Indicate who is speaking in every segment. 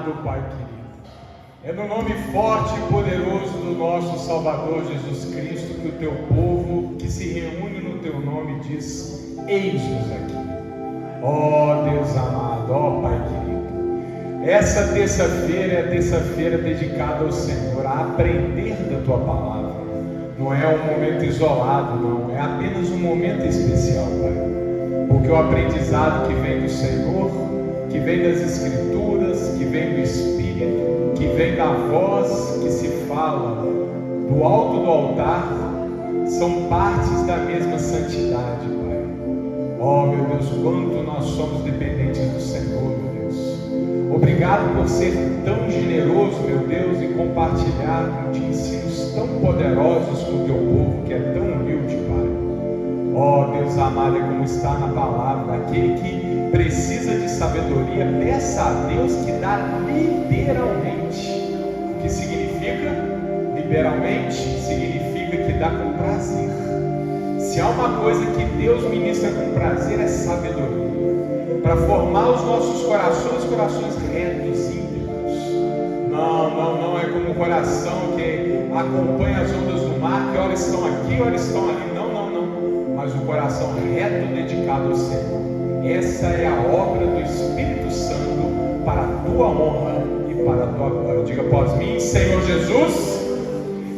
Speaker 1: amado Pai querido, é no nome forte e poderoso do nosso Salvador Jesus Cristo que o teu povo que se reúne no teu nome diz: eis-nos aqui. Ó Deus amado, ó Pai querido, essa terça-feira é a terça-feira dedicada ao Senhor, a aprender da tua palavra. Não é um momento isolado, não, é apenas um momento especial, Pai, porque o aprendizado que vem do Senhor, que vem das Escrituras, que vem do Espírito, que vem da voz que se fala do alto do altar, são partes da mesma santidade, Pai. Oh, meu Deus, quanto nós somos dependentes do Senhor, meu Deus. Obrigado por ser tão generoso, meu Deus, e compartilhar de ensinos tão poderosos com o teu povo, que é tão humilde, Pai. Oh, Deus amado, é como está na palavra: aquele que precisa de sabedoria, peça a Deus que dá liberalmente. O que significa liberalmente? Significa que dá com prazer. Se há uma coisa que Deus ministra com prazer, é sabedoria, para formar os nossos corações retos, íntegros. Não é como o coração que acompanha as ondas do mar, que ora estão aqui, ora estão ali. Não. Mas o coração reto, dedicado ao Senhor. Essa é a obra do Espírito Santo para a tua honra e para a tua glória. Diga após mim: Senhor Jesus,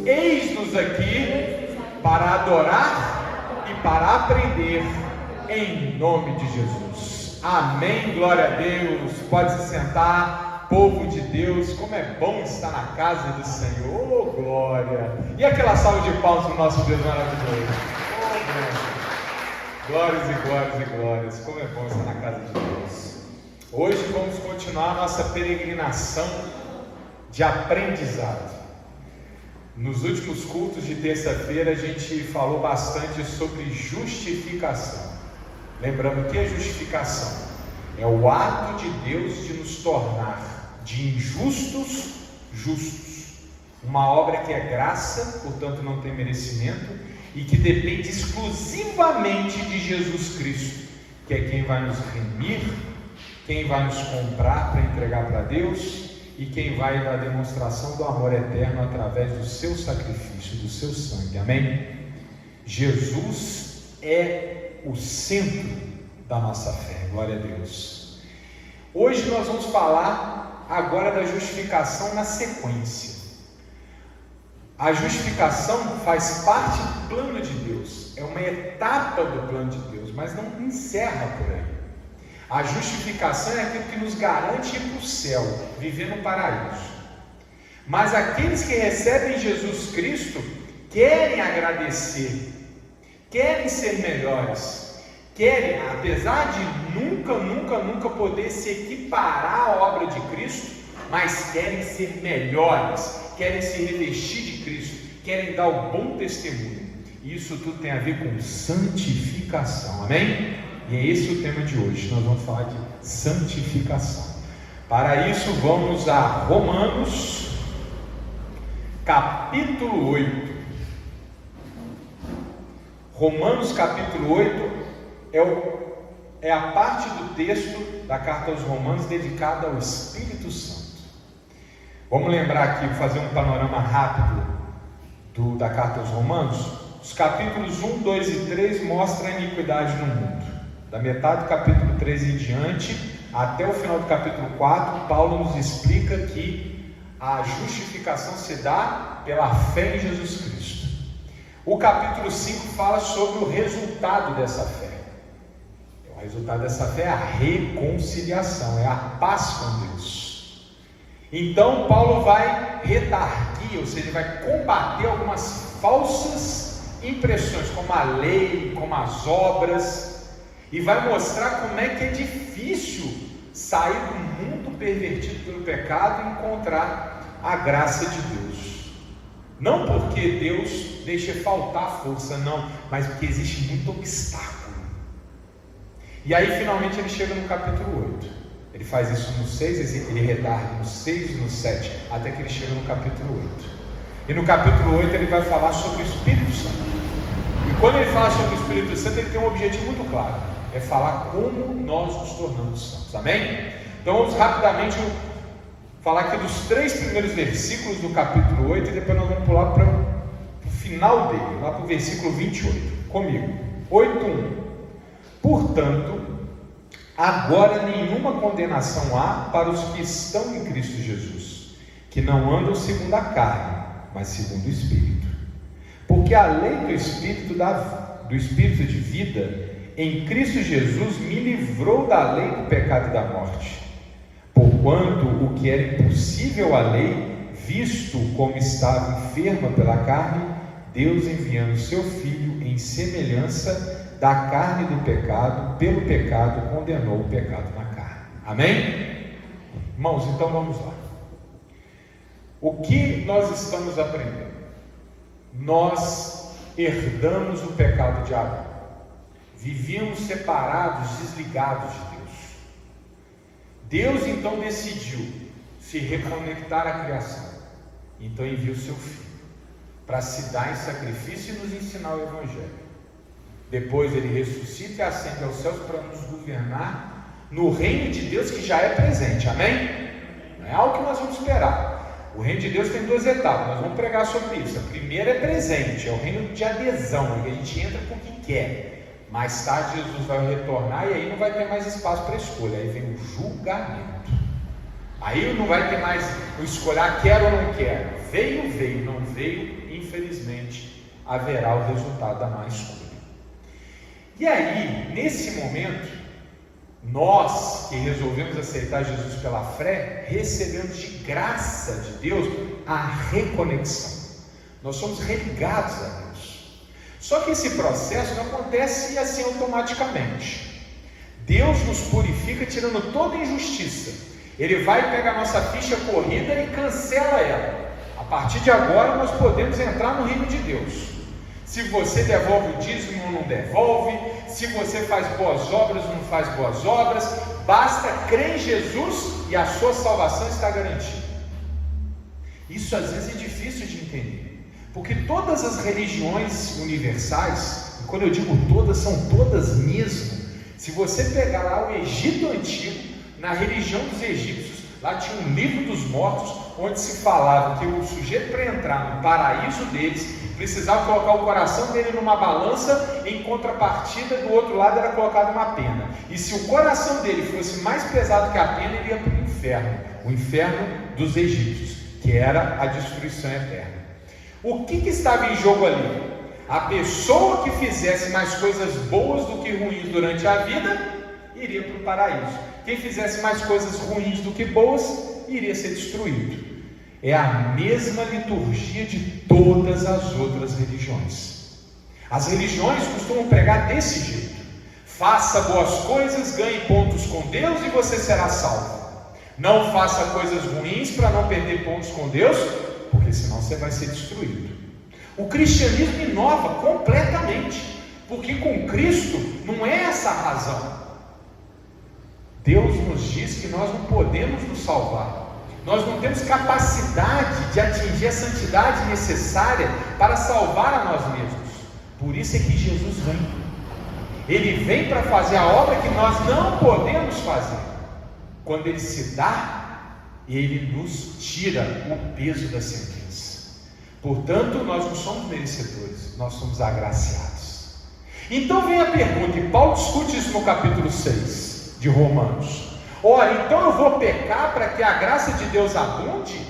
Speaker 1: eis-nos aqui para adorar e para aprender, em nome de Jesus. Amém, glória a Deus. Pode se sentar, povo de Deus. Como é bom estar na casa do Senhor. Oh, glória. E aquela salva de palmas para o nosso Deus maravilhoso. Glórias e glórias e glórias. Como é bom estar na casa de Deus. Hoje vamos continuar a nossa peregrinação de aprendizado. Nos últimos cultos de terça-feira a gente falou bastante sobre justificação. Lembrando que é justificação? É o ato de Deus de nos tornar de injustos justos. Uma obra que é graça, portanto não tem merecimento, e que depende exclusivamente de Jesus Cristo, que é quem vai nos remir, quem vai nos comprar para entregar para Deus, e quem vai dar demonstração do amor eterno através do seu sacrifício, do seu sangue. Amém? Jesus é o centro da nossa fé. Glória a Deus. Hoje nós vamos falar agora da justificação na sequência. A justificação faz parte do plano de Deus, é uma etapa do plano de Deus, mas não encerra por aí. A justificação é aquilo que nos garante ir para o céu, viver no paraíso. Mas aqueles que recebem Jesus Cristo querem agradecer, querem ser melhores, querem, apesar de nunca poder se equiparar à obra de Cristo, mas querem ser melhores, querem se revestir de Cristo, querem dar o bom testemunho. E isso tudo tem a ver com santificação, amém? E é esse o tema de hoje. Nós vamos falar de santificação. Para isso vamos a Romanos capítulo 8. Romanos capítulo 8 é a parte do texto da carta aos Romanos dedicada ao Espírito Santo. Vamos lembrar aqui, fazer um panorama rápido da carta aos Romanos. Os capítulos 1, 2 e 3 mostram a iniquidade no mundo. Da metade do capítulo 3 em diante, até o final do capítulo 4, Paulo nos explica que a justificação se dá pela fé em Jesus Cristo. O capítulo 5 fala sobre o resultado dessa fé. O resultado dessa fé é a reconciliação, é a paz com Deus. Então Paulo vai redarguir, ou seja, vai combater algumas falsas impressões, como a lei, como as obras, e vai mostrar como é que é difícil sair do mundo pervertido pelo pecado e encontrar a graça de Deus. Não porque Deus deixa faltar força, não, mas porque existe muito obstáculo. E aí finalmente ele chega no capítulo 8. Ele faz isso no 6, ele redarga no 6 e no 7, até que ele chega no capítulo 8. E no capítulo 8 ele vai falar sobre o Espírito Santo. E quando ele fala sobre o Espírito Santo, ele tem um objetivo muito claro: é falar como nós nos tornamos santos. Amém? Então vamos rapidamente falar aqui dos 3 primeiros versículos do capítulo 8 e depois nós vamos pular para o final dele, lá para o versículo 28. Comigo. 8:1. Portanto, agora nenhuma condenação há para os que estão em Cristo Jesus, que não andam segundo a carne, mas segundo o Espírito. Porque a lei do Espírito de vida em Cristo Jesus me livrou da lei do pecado e da morte. Porquanto o que era impossível à lei, visto como estava enferma pela carne, Deus, enviando seu Filho em semelhança da carne do pecado, pelo pecado condenou o pecado na carne. Amém? Irmãos, então vamos lá. O que nós estamos aprendendo? Nós herdamos o pecado de Adão. Vivíamos separados, desligados de Deus. Deus então decidiu se reconectar à criação. Então enviou seu Filho para se dar em sacrifício e nos ensinar o Evangelho. Depois ele ressuscita e ascende aos céus para nos governar no reino de Deus que já é presente. Amém? Não é algo que nós vamos esperar. O reino de Deus tem 2 etapas, nós vamos pregar sobre isso. A primeira é presente, é o reino de adesão, em que a gente entra com o que quer. Mais tarde Jesus vai retornar e aí não vai ter mais espaço para escolha, aí vem o julgamento. Aí não vai ter mais o escolher quero ou não quero. Veio, não veio, infelizmente haverá o resultado da má escolha. E aí, nesse momento, nós que resolvemos aceitar Jesus pela fé, recebemos de graça de Deus a reconexão. Nós somos religados a Deus. Só que esse processo não acontece assim automaticamente. Deus nos purifica tirando toda injustiça. Ele vai pegar a nossa ficha corrida e cancela ela. A partir de agora nós podemos entrar no reino de Deus. Se você devolve o dízimo ou não devolve, se você faz boas obras ou não faz boas obras, basta crer em Jesus e a sua salvação está garantida. Isso às vezes é difícil de entender, porque todas as religiões universais, e quando eu digo todas, são todas mesmo. Se você pegar lá o Egito Antigo, na religião dos egípcios, lá tinha um livro dos mortos, onde se falava que o sujeito para entrar no paraíso deles, precisava colocar o coração dele numa balança, em contrapartida do outro lado era colocada uma pena, e se o coração dele fosse mais pesado que a pena, ele ia para o inferno dos egípcios, que era a destruição eterna. O que estava em jogo ali? A pessoa que fizesse mais coisas boas do que ruins durante a vida, iria para o paraíso. Quem fizesse mais coisas ruins do que boas, iria ser destruído. É a mesma liturgia de todas as outras religiões. As religiões costumam pregar desse jeito: faça boas coisas, ganhe pontos com Deus e você será salvo. Não faça coisas ruins para não perder pontos com Deus, porque senão você vai ser destruído. O cristianismo inova completamente, porque com Cristo não é essa a razão. Deus nos diz que nós não podemos nos salvar. Nós não temos capacidade de atingir a santidade necessária para salvar a nós mesmos. Por isso é que Jesus vem. Ele vem para fazer a obra que nós não podemos fazer. Quando Ele se dá, Ele nos tira o peso da sentença. Portanto, nós não somos merecedores, nós somos agraciados. Então vem a pergunta, e Paulo discute isso no capítulo 6 de Romanos. Ora, então eu vou pecar para que a graça de Deus abunde?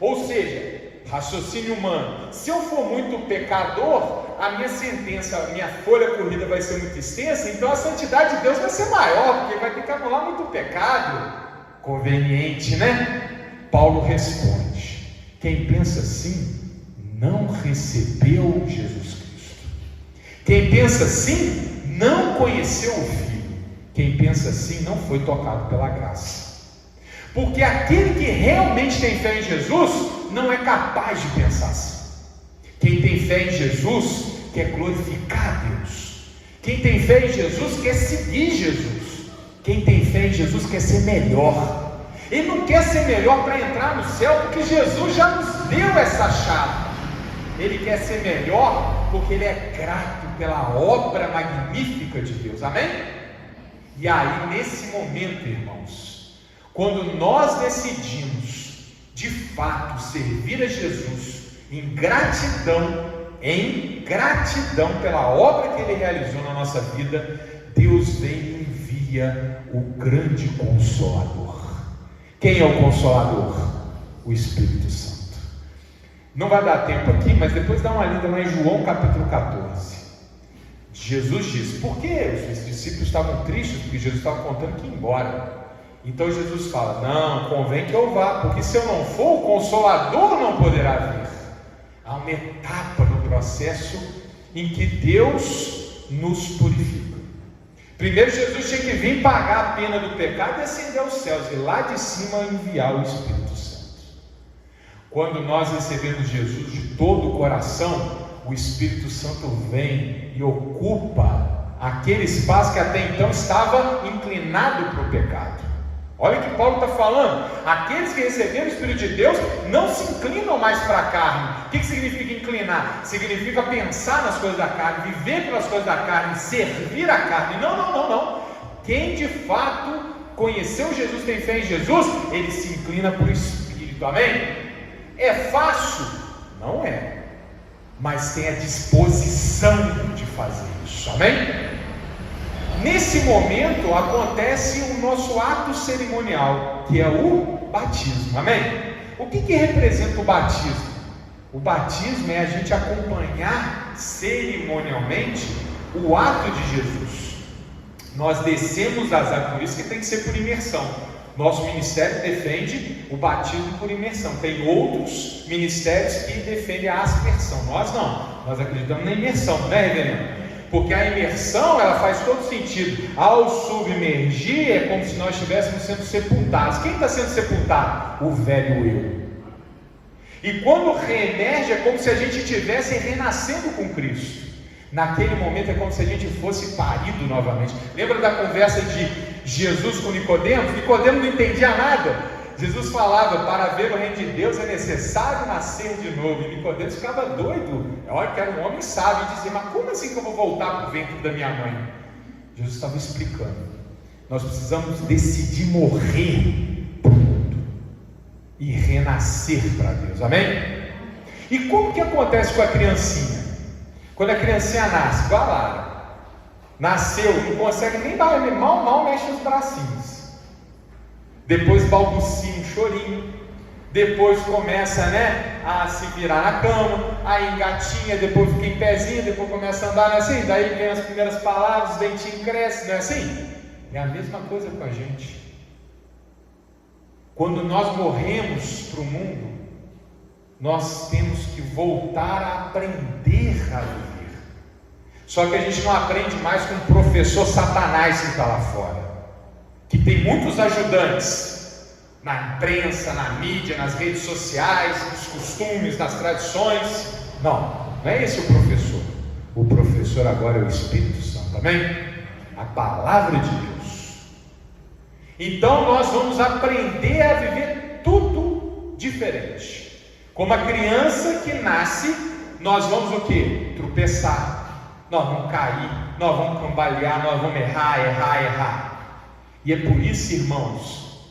Speaker 1: Ou seja, raciocínio humano, se eu for muito pecador, a minha sentença, a minha folha corrida vai ser muito extensa, então a santidade de Deus vai ser maior, porque vai ter que anular muito pecado. Conveniente, né? Paulo responde: quem pensa assim, não recebeu Jesus Cristo. Quem pensa assim, não conheceu o Filho. Quem pensa assim não foi tocado pela graça. Porque aquele que realmente tem fé em Jesus não é capaz de pensar assim. Quem tem fé em Jesus quer glorificar a Deus. Quem tem fé em Jesus quer seguir Jesus. Quem tem fé em Jesus quer ser melhor. Ele não quer ser melhor para entrar no céu, porque Jesus já nos deu essa chave. Ele quer ser melhor porque ele é grato pela obra magnífica de Deus. Amém? E aí, nesse momento, irmãos, quando nós decidimos de fato servir a Jesus em gratidão pela obra que Ele realizou na nossa vida, Deus vem e envia o grande Consolador. Quem é o Consolador? O Espírito Santo. Não vai dar tempo aqui, mas depois dá uma lida lá em João capítulo 14. Jesus disse, por que os discípulos estavam tristes? Porque Jesus estava contando que ia embora. Então Jesus fala, não, convém que eu vá, porque se eu não for, o Consolador não poderá vir. Há uma etapa no processo em que Deus nos purifica. Primeiro Jesus tinha que vir pagar a pena do pecado e ascender aos céus, e lá de cima enviar o Espírito Santo. Quando nós recebemos Jesus de todo o coração, o Espírito Santo vem e ocupa aquele espaço que até então estava inclinado para o pecado. Olha o que Paulo está falando. Aqueles que receberam o Espírito de Deus não se inclinam mais para a carne. O que significa inclinar? Significa pensar nas coisas da carne, viver pelas coisas da carne, servir a carne. Não. Quem de fato conheceu Jesus, tem fé em Jesus, ele se inclina para o Espírito. Amém? É fácil? Não é. Mas tem a disposição de fazer isso. Amém? Nesse momento acontece o nosso ato cerimonial, que é o batismo. Amém? O que representa o batismo? O batismo é a gente acompanhar cerimonialmente o ato de Jesus. Nós descemos das águas, por isso que tem que ser por imersão. Nosso ministério defende o batismo por imersão. Tem outros ministérios que defendem a aspersão. Nós não. Nós acreditamos na imersão, né, reverendo? Porque a imersão, ela faz todo sentido. Ao submergir, é como se nós estivéssemos sendo sepultados. Quem está sendo sepultado? O velho eu. E quando reemerge, é como se a gente estivesse renascendo com Cristo. Naquele momento é como se a gente fosse parido novamente. Lembra da conversa de Jesus com Nicodemo? Nicodemo não entendia nada. Jesus falava, para ver o reino de Deus é necessário nascer de novo. E Nicodemo ficava doido. Olha que era um homem sábio e dizia, mas como assim que eu vou voltar para o ventre da minha mãe? Jesus estava explicando. Nós precisamos decidir morrer para o mundo e renascer para Deus. Amém? E como que acontece com a criancinha? Quando a criancinha nasce, igual a Lara, nasceu, não consegue nem dar, mal mexe os bracinhos. Depois balbucia um chorinho, depois começa, a se virar na cama, aí engatinha, depois fica em pezinho, depois começa a andar, não é assim? Daí vem as primeiras palavras, os dentinhos crescem, não é assim? É a mesma coisa com a gente. Quando nós morremos para o mundo, nós temos que voltar a aprender a viver. Só que a gente não aprende mais com o professor Satanás que está lá fora, que tem muitos ajudantes na imprensa, na mídia, nas redes sociais, nos costumes, nas tradições. Não é esse o professor. O professor agora é o Espírito Santo, amém? A palavra de Deus. Então nós vamos aprender a viver tudo diferente. Como a criança que nasce, nós vamos o quê? Tropeçar, nós vamos cair, nós vamos cambalear, nós vamos errar. E é por isso, irmãos,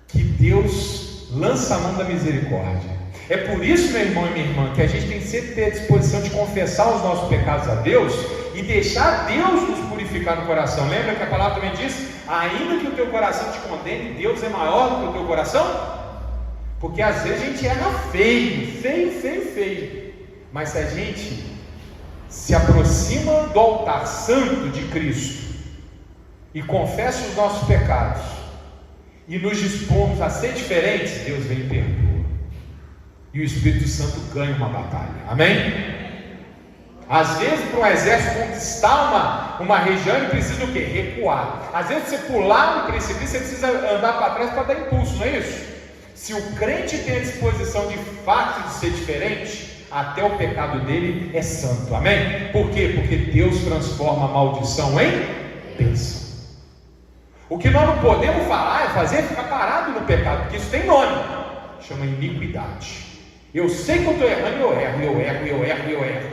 Speaker 1: que Deus lança a mão da misericórdia. É por isso, meu irmão e minha irmã, que a gente tem que sempre ter a disposição de confessar os nossos pecados a Deus e deixar Deus nos purificar no coração. Lembra que a palavra também diz, ainda que o teu coração te condene, Deus é maior do que o teu coração? Porque às vezes a gente erra feio. Mas se a gente se aproxima do altar santo de Cristo e confessa os nossos pecados e nos dispomos a ser diferentes, Deus vem e perdoa. E o Espírito Santo ganha uma batalha. Amém? Às vezes, para um exército conquistar uma região, ele precisa o quê? Recuar. Às vezes, você pular no precipício, você precisa andar para trás para dar impulso, não é isso? Se o crente tem a disposição de fato de ser diferente, até o pecado dele é santo. Amém? Por quê? Porque Deus transforma a maldição em bênção. O que nós não podemos ficar parado no pecado, porque isso tem nome, chama iniquidade. Eu sei que eu estou errando, eu erro.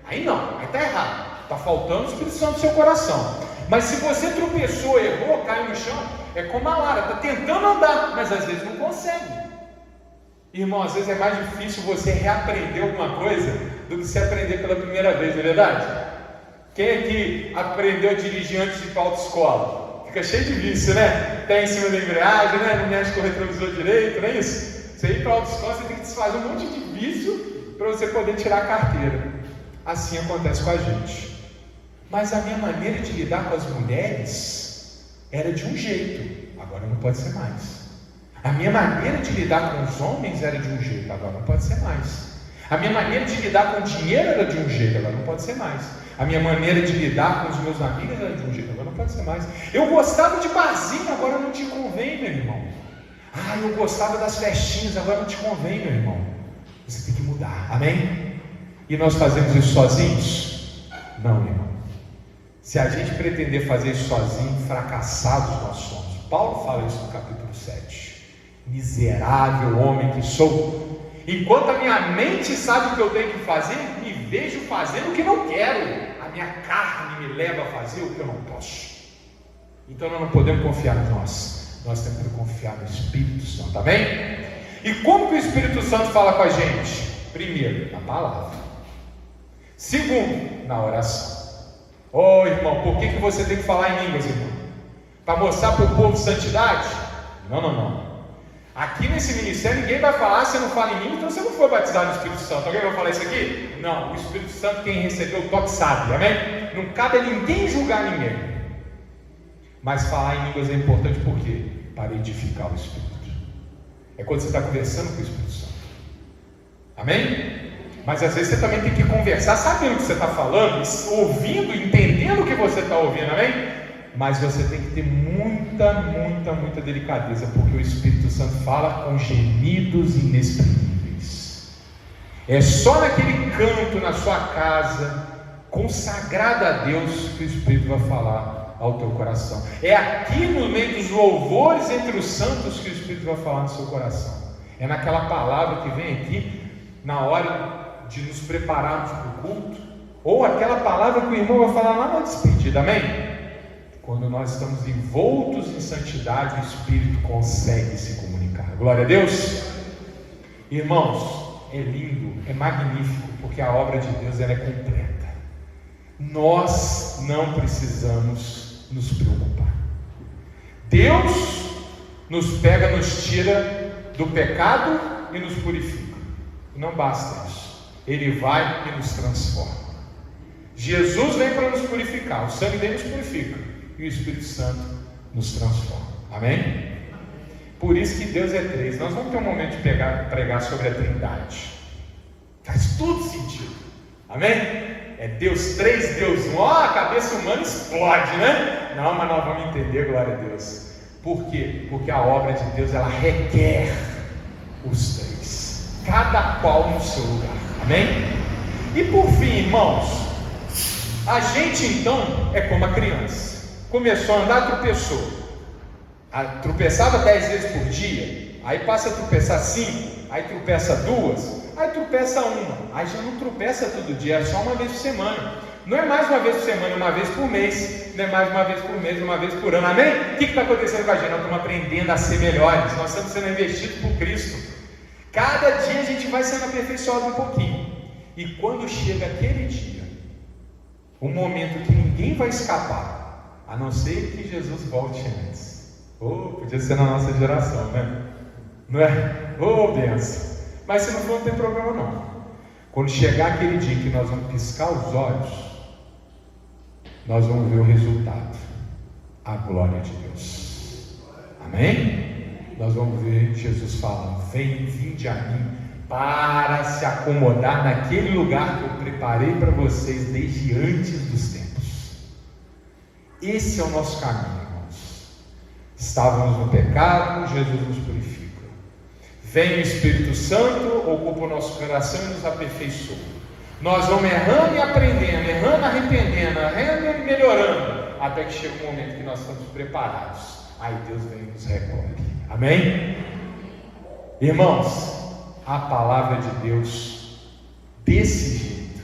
Speaker 1: Aí não, aí está errado, está faltando o Espírito Santo no seu coração. Mas se você tropeçou, errou, caiu no chão, é como a Lara, está tentando andar, mas às vezes não consegue. Irmão, às vezes é mais difícil você reaprender alguma coisa do que se aprender pela primeira vez, não é verdade? Quem é que aprendeu a dirigir antes de ir para a autoescola? Fica cheio de vício, né? Pé em cima da embreagem, né? Não mexe com o retrovisor direito, não é isso? Você ir para a autoescola, você tem que desfazer um monte de vício para você poder tirar a carteira. Assim acontece com a gente. Mas a minha maneira de lidar com as mulheres era de um jeito, agora não pode ser mais. A minha maneira de lidar com os homens era de um jeito, agora não pode ser mais. A minha maneira de lidar com o dinheiro era de um jeito, agora não pode ser mais. A minha maneira de lidar com os meus amigos era de um jeito, agora não pode ser mais. Eu gostava de barzinho, agora não te convém, meu irmão. Eu gostava das festinhas, agora não te convém, meu irmão. Você tem que mudar, amém? E nós fazemos isso sozinhos? Não, irmão. Se a gente pretender fazer isso sozinho, fracassados nós somos. Paulo fala isso no capítulo 7. Miserável homem que sou, enquanto a minha mente sabe o que eu tenho que fazer, me vejo fazendo o que não quero. A minha carne me leva a fazer o que eu não posso. Então nós não podemos confiar em nós temos que confiar no Espírito Santo, tá bem? E como que o Espírito Santo fala com a gente? Primeiro, na palavra. Segundo, na oração. Irmão, por que você tem que falar em línguas, irmão? Para mostrar para o povo santidade? Não. Aqui nesse ministério ninguém vai falar, você não fala em língua, então você não foi batizado no Espírito Santo. Alguém vai falar isso aqui? Não, o Espírito Santo, quem recebeu o toque sabe, amém? Não cabe a ninguém julgar ninguém. Mas falar em línguas é importante por quê? Para edificar o Espírito. É quando você está conversando com o Espírito Santo, amém? Mas às vezes você também tem que conversar sabendo o que você está falando, ouvindo, entendendo o que você está ouvindo, amém? Mas você tem que ter muita delicadeza, porque o Espírito Santo fala com gemidos inexprimíveis. É só naquele canto na sua casa, consagrado a Deus, que o Espírito vai falar ao teu coração. É aqui no meio dos louvores entre os santos que o Espírito vai falar no seu coração. É naquela palavra que vem aqui na hora de nos prepararmos para o culto, ou aquela palavra que o irmão vai falar lá na despedida, amém? Quando nós estamos envoltos em santidade, o Espírito consegue se comunicar. Glória a Deus. Irmãos, é lindo, é magnífico, porque a obra de Deus ela é completa. Nós não precisamos nos preocupar. Deus nos pega, nos tira do pecado e nos purifica. Não basta isso. Ele vai e nos transforma. Jesus vem para nos purificar, o sangue dele nos purifica. E o Espírito Santo nos transforma, amém? Por isso que Deus é três. Nós vamos ter um momento de pregar sobre a Trindade. Faz tudo sentido, amém? É Deus três, Deus um. A cabeça humana explode, né? Não, mas nós vamos entender, glória a Deus. Por quê? Porque a obra de Deus ela requer os três, cada qual no seu lugar, amém? E por fim, irmãos, a gente então é como a criança. Começou a andar, tropeçou. Tropeçava 10 vezes por dia. Aí passa a tropeçar 5. Aí tropeça 2. Aí tropeça 1. Aí já não tropeça todo dia, é só uma vez por semana. Não é mais uma vez por semana, uma vez por mês. Não é mais uma vez por mês, uma vez por ano, amém? O que está acontecendo com a gente? Nós estamos aprendendo a ser melhores. Nós estamos sendo investidos por Cristo. Cada dia a gente vai sendo aperfeiçoado um pouquinho. E quando chega aquele dia, um momento que ninguém vai escapar, a não ser que Jesus volte antes. Podia ser na nossa geração, né? Não é? Benção. Mas se não for, não tem problema não. Quando chegar aquele dia que nós vamos piscar os olhos, nós vamos ver o resultado. A glória de Deus. Amém? Nós vamos ver Jesus falando: vinde a mim para se acomodar naquele lugar que eu preparei para vocês desde antes dos tempos. Esse é o nosso caminho, irmãos. Estávamos no pecado, Jesus nos purifica. Vem o Espírito Santo, ocupa o nosso coração e nos aperfeiçoa. Nós vamos errando e aprendendo, errando, arrependendo, errando e melhorando, até que chega um momento que nós estamos preparados. Aí Deus vem e nos recolhe. Amém? Irmãos, a palavra de Deus, desse jeito,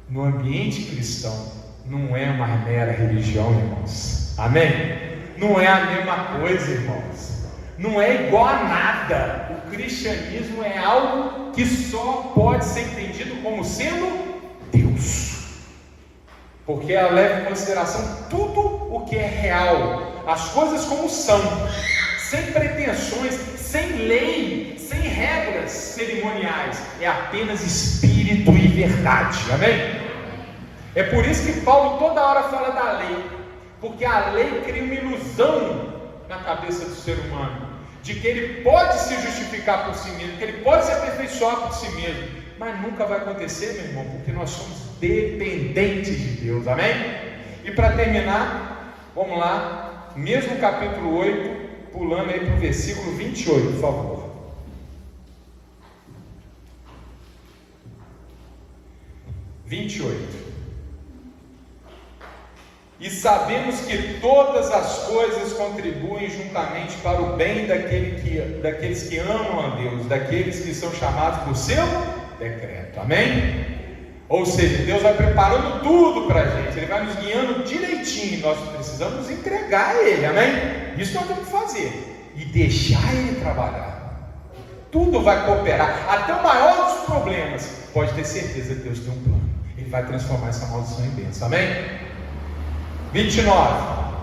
Speaker 1: no ambiente cristão, não é uma mera religião, irmãos. Amém? Não é a mesma coisa, irmãos. não é igual a nada. O cristianismo é algo que só pode ser entendido como sendo Deus, porque ela leva em consideração tudo o que é real, as coisas como são, sem pretensões, sem lei, sem regras cerimoniais, é apenas espírito e verdade, amém? É por isso que Paulo toda hora fala da lei, porque a lei cria uma ilusão na cabeça do ser humano, de que ele pode se justificar por si mesmo, que ele pode se aperfeiçoar por si mesmo, mas nunca vai acontecer, meu irmão, porque nós somos dependentes de Deus, amém? E para terminar, vamos lá, mesmo capítulo 8, pulando aí para o versículo 28, por favor. 28. E sabemos que todas as coisas contribuem juntamente para o bem daqueles que amam a Deus, daqueles que são chamados por seu decreto, amém? Ou seja, Deus vai preparando tudo para a gente, Ele vai nos guiando direitinho, nós precisamos entregar a Ele, amém? Isso nós temos que fazer, e deixar Ele trabalhar, tudo vai cooperar, até o maior dos problemas, pode ter certeza que Deus tem um plano, Ele vai transformar essa maldição em bênção, amém? 29.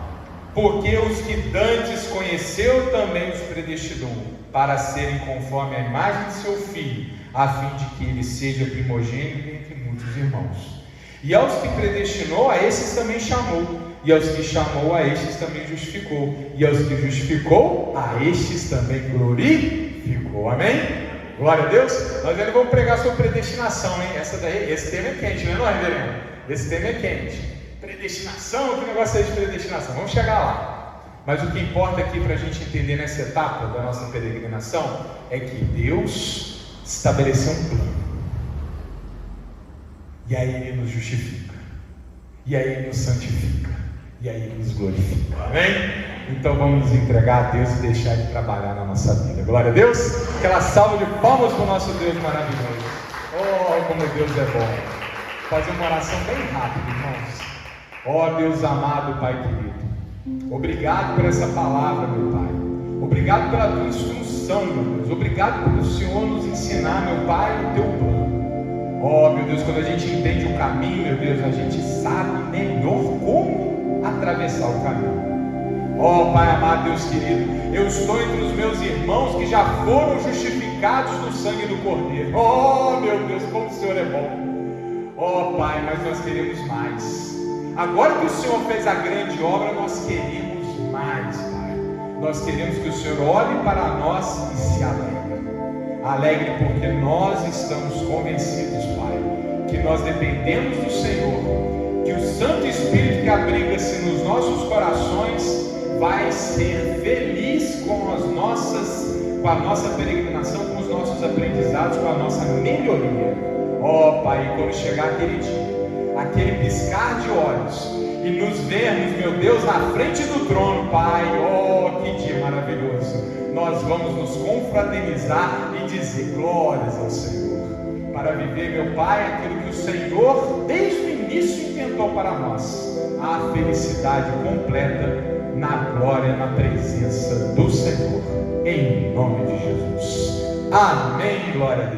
Speaker 1: Porque os que dantes conheceu também os predestinou, para serem conforme a imagem de seu Filho, a fim de que ele seja primogênito entre muitos irmãos. E aos que predestinou, a esses também chamou, e aos que chamou, a estes também justificou, e aos que justificou, a estes também glorificou, amém? Glória a Deus. Nós ainda vamos pregar sobre predestinação, hein? Esse tema é quente, não é, não, reverendo? Esse tema é quente. Predestinação, que negócio é de predestinação? Vamos chegar lá. Mas o que importa aqui para a gente entender nessa etapa da nossa peregrinação é que Deus estabeleceu um plano, e aí Ele nos justifica, e aí Ele nos santifica, e aí Ele nos glorifica, amém? Então vamos nos entregar a Deus e deixar Ele trabalhar na nossa vida. Glória a Deus. Aquela salva de palmas para o nosso Deus maravilhoso. Oh, como Deus é bom. Fazer uma oração bem rápida, irmãos. Ó Deus amado, Pai querido, obrigado por essa palavra, meu Pai, obrigado pela tua instrução, meu Deus, obrigado por o Senhor nos ensinar, meu Pai, o teu plano. Ó meu Deus, quando a gente entende o caminho, meu Deus, a gente sabe melhor como atravessar o caminho. Ó Pai amado, Deus querido, eu estou entre os meus irmãos que já foram justificados no sangue do Cordeiro. Ó meu Deus, como o Senhor é bom. Ó Pai, mas nós queremos mais. Agora que o Senhor fez a grande obra, nós queremos mais, Pai. Nós queremos que o Senhor olhe para nós e se alegre. Alegre porque nós estamos convencidos, Pai, que nós dependemos do Senhor, que o Santo Espírito que abriga-se nos nossos corações vai ser feliz com a nossa peregrinação, com os nossos aprendizados, com a nossa melhoria. Ó Pai, quando chegar aquele dia, aquele piscar de olhos e nos vermos, meu Deus, na frente do trono, Pai, oh, que dia maravilhoso, nós vamos nos confraternizar e dizer glórias ao Senhor, para viver, meu Pai, aquilo que o Senhor desde o início intentou para nós, a felicidade completa na glória, na presença do Senhor, em nome de Jesus, amém, glória a Deus.